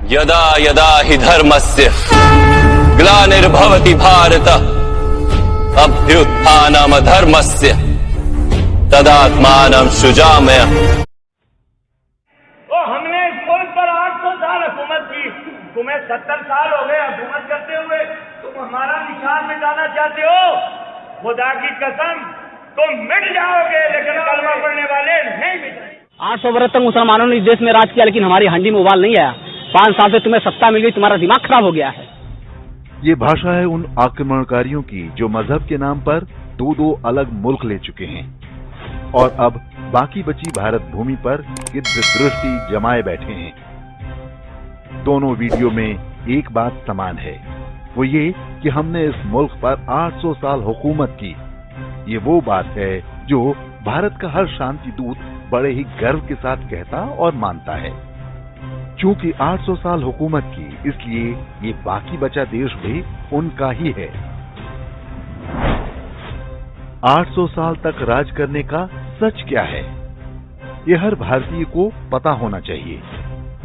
यदा यदा हि धर्मस्य ग्लानिर्भवति भारत अभ्युत्थानम् अधर्मस्य तदात्मानं सृजाम्यहम्। तो हमने इस मुल्क पर 800 साल हुकूमत की, तुम्हें 70 साल हो गए हुकूमत करते हुए, तुम हमारा निशान मिटाना चाहते हो? खुदा की कसम तुम मिट जाओगे, लेकिन कलमा पढ़ने वाले नहीं मिटेंगे। 800 वर्ष तक मुसलमानों ने इस देश में राज किया, लेकिन हमारी हंडी में उबाल नहीं आया। 5 साल से तुम्हें सत्ता मिल गई, तुम्हारा दिमाग खराब हो गया है। ये भाषा है उन आक्रमणकारियों की जो मजहब के नाम पर दो अलग मुल्क ले चुके हैं और अब बाकी बची भारत भूमि पर गिद्ध दृष्टि जमाए बैठे हैं। दोनों वीडियो में एक बात समान है, वो ये कि हमने इस मुल्क पर 800 साल हुकूमत की। ये वो बात है जो भारत का हर शांति दूत बड़े ही गर्व के साथ कहता और मानता है। चूंकि 800 साल हुकूमत की, इसलिए ये बाकी बचा देश भी उनका ही है। 800 साल तक राज करने का सच क्या है, ये हर भारतीय को पता होना चाहिए,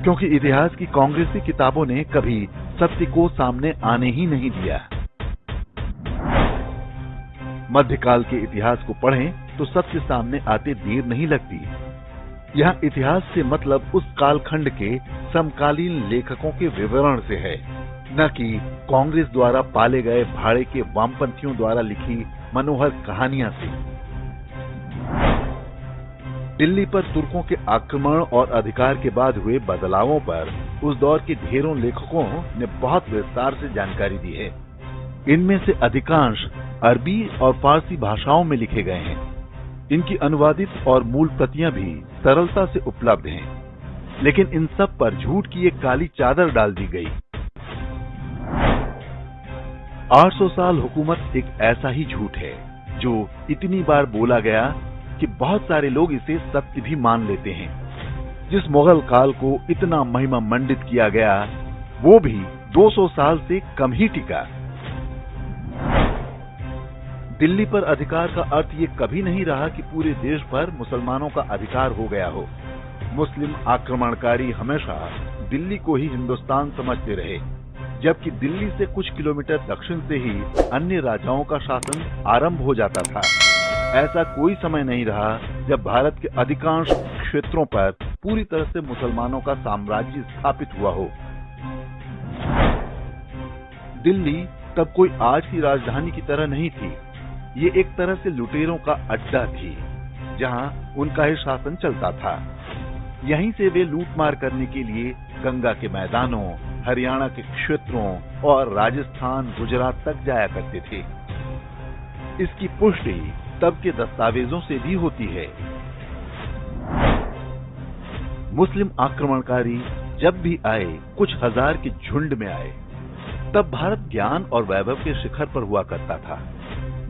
क्योंकि इतिहास की कांग्रेसी किताबों ने कभी सत्य को सामने आने ही नहीं दिया। मध्यकाल के इतिहास को पढ़ें तो सत्य सामने आते देर नहीं लगती। यहाँ इतिहास से मतलब उस कालखंड के समकालीन लेखकों के विवरण से है, न कि कांग्रेस द्वारा पाले गए भाड़े के वामपंथियों द्वारा लिखी मनोहर कहानियां से। दिल्ली पर तुर्कों के आक्रमण और अधिकार के बाद हुए बदलावों पर उस दौर के ढेरों लेखकों ने बहुत विस्तार से जानकारी दी है। इनमें से अधिकांश अरबी और फारसी भाषाओं में लिखे गए हैं। इनकी अनुवादित और मूल प्रतियां भी सरलता से उपलब्ध हैं, लेकिन इन सब पर झूठ की एक काली चादर डाल दी गई। 800 साल हुकूमत एक ऐसा ही झूठ है जो इतनी बार बोला गया कि बहुत सारे लोग इसे सत्य भी मान लेते हैं। जिस मुगल काल को इतना महिमा मंडित किया गया, वो भी 200 साल से कम ही टिका। दिल्ली पर अधिकार का अर्थ ये कभी नहीं रहा कि पूरे देश पर मुसलमानों का अधिकार हो गया हो। मुस्लिम आक्रमणकारी हमेशा दिल्ली को ही हिंदुस्तान समझते रहे, जबकि दिल्ली से कुछ किलोमीटर दक्षिण से ही अन्य राजाओं का शासन आरंभ हो जाता था। ऐसा कोई समय नहीं रहा जब भारत के अधिकांश क्षेत्रों पर पूरी तरह से मुसलमानों का साम्राज्य स्थापित हुआ हो। दिल्ली तब कोई आज की राजधानी की तरह नहीं थी। ये एक तरह से लुटेरों का अड्डा थी, जहां उनका ही शासन चलता था। यहीं से वे लूटमार करने के लिए गंगा के मैदानों, हरियाणा के क्षेत्रों और राजस्थान, गुजरात तक जाया करते थे। इसकी पुष्टि तब के दस्तावेजों से भी होती है। मुस्लिम आक्रमणकारी जब भी आए, कुछ हजार के झुंड में आए। तब भारत ज्ञान और वैभव के शिखर पर हुआ करता था।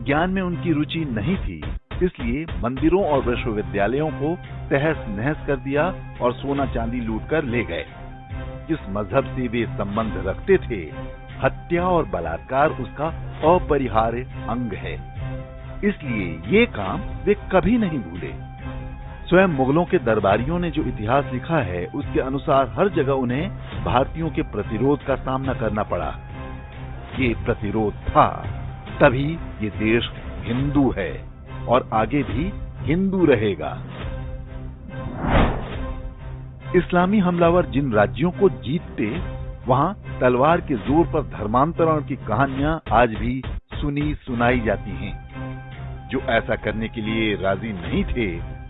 ज्ञान में उनकी रुचि नहीं थी, इसलिए मंदिरों और विश्वविद्यालयों को तहस नहस कर दिया और सोना चांदी लूटकर ले गए। जिस मजहब से वे संबंध रखते थे, हत्या और बलात्कार उसका अपरिहार्य अंग है। इसलिए ये काम वे कभी नहीं भूले। स्वयं मुगलों के दरबारियों ने जो इतिहास लिखा है, उसके अनुसार हर जगह उन्हें भारतीयों के प्रतिरोध का सामना करना पड़ा। ये प्रतिरोध था, तभी ये देश हिंदू है और आगे भी हिंदू रहेगा। इस्लामी हमलावर जिन राज्यों को जीतते, वहां तलवार के जोर पर धर्मांतरण की कहानियां आज भी सुनी सुनाई जाती हैं। जो ऐसा करने के लिए राजी नहीं थे,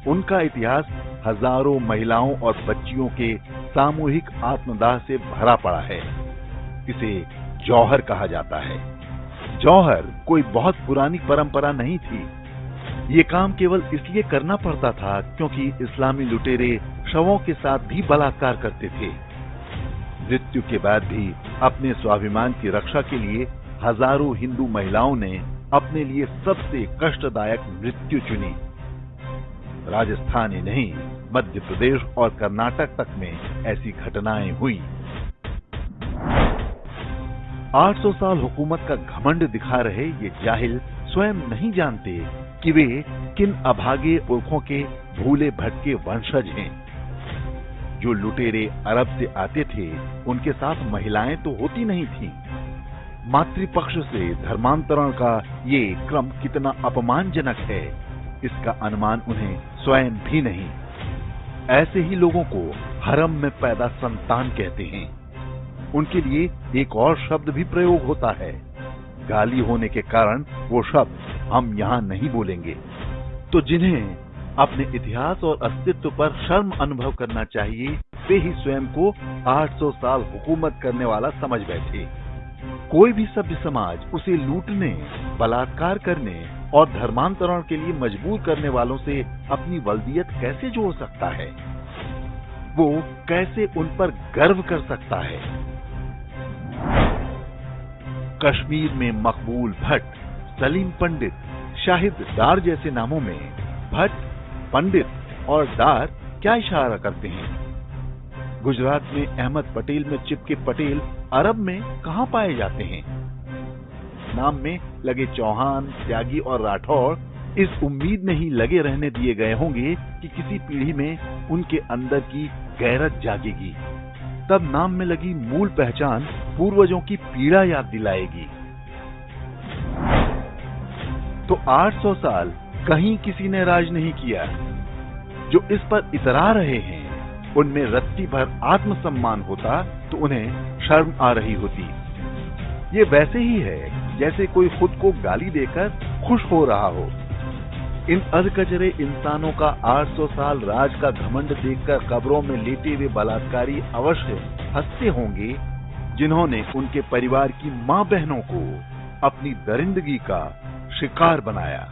उनका इतिहास हजारों महिलाओं और बच्चियों के सामूहिक आत्मदाह से भरा पड़ा है। इसे जौहर कहा जाता है। जौहर कोई बहुत पुरानी परंपरा नहीं थी। ये काम केवल इसलिए करना पड़ता था क्योंकि इस्लामी लुटेरे शवों के साथ भी बलात्कार करते थे। मृत्यु के बाद भी अपने स्वाभिमान की रक्षा के लिए हजारों हिंदू महिलाओं ने अपने लिए सबसे कष्टदायक मृत्यु चुनी। राजस्थान ही नहीं, मध्य प्रदेश और कर्नाटक तक में ऐसी घटनाएं हुई। 800 साल हुकूमत का घमंड दिखा रहे ये जाहिल स्वयं नहीं जानते कि वे किन अभागे पुरखों के भूले भटके वंशज हैं। जो लुटेरे अरब से आते थे उनके साथ महिलाएं तो होती नहीं थीं। मातृपक्ष से धर्मांतरण का ये क्रम कितना अपमानजनक है, इसका अनुमान उन्हें स्वयं भी नहीं। ऐसे ही लोगों को हरम में पैदा संतान कहते हैं। उनके लिए एक और शब्द भी प्रयोग होता है। गाली होने के कारण वो शब्द हम यहाँ नहीं बोलेंगे। तो जिन्हें अपने इतिहास और अस्तित्व पर शर्म अनुभव करना चाहिए, वे ही स्वयं को 800 साल हुकूमत करने वाला समझ बैठे। कोई भी सभ्य समाज उसे लूटने, बलात्कार करने और धर्मांतरण के लिए मजबूर करने वालों से अपनी वल्दियत कैसे जोड़ सकता है? वो कैसे उन पर गर्व कर सकता है? कश्मीर में मकबूल भट्ट, सलीम पंडित, शाहिद डार जैसे नामों में भट्ट, पंडित और डार क्या इशारा करते हैं? गुजरात में अहमद पटेल में चिपके पटेल अरब में कहां पाए जाते हैं? नाम में लगे चौहान, त्यागी और राठौड़ इस उम्मीद में ही लगे रहने दिए गए होंगे कि किसी पीढ़ी में उनके अंदर की गैरत जागेगी, तब नाम में लगी मूल पहचान पूर्वजों की पीड़ा याद दिलाएगी। तो 800 साल कहीं किसी ने राज नहीं किया। जो इस पर इतरा रहे हैं उनमें रत्ती भर आत्मसम्मान होता तो उन्हें शर्म आ रही होती। ये वैसे ही है जैसे कोई खुद को गाली देकर खुश हो रहा हो। इन अधकचरे इंसानों का 800 साल राज का घमंड देखकर कब्रों में लेटे हुए बलात्कारी अवश्य हंसते होंगे, जिन्होंने उनके परिवार की मां बहनों को अपनी दरिंदगी का शिकार बनाया।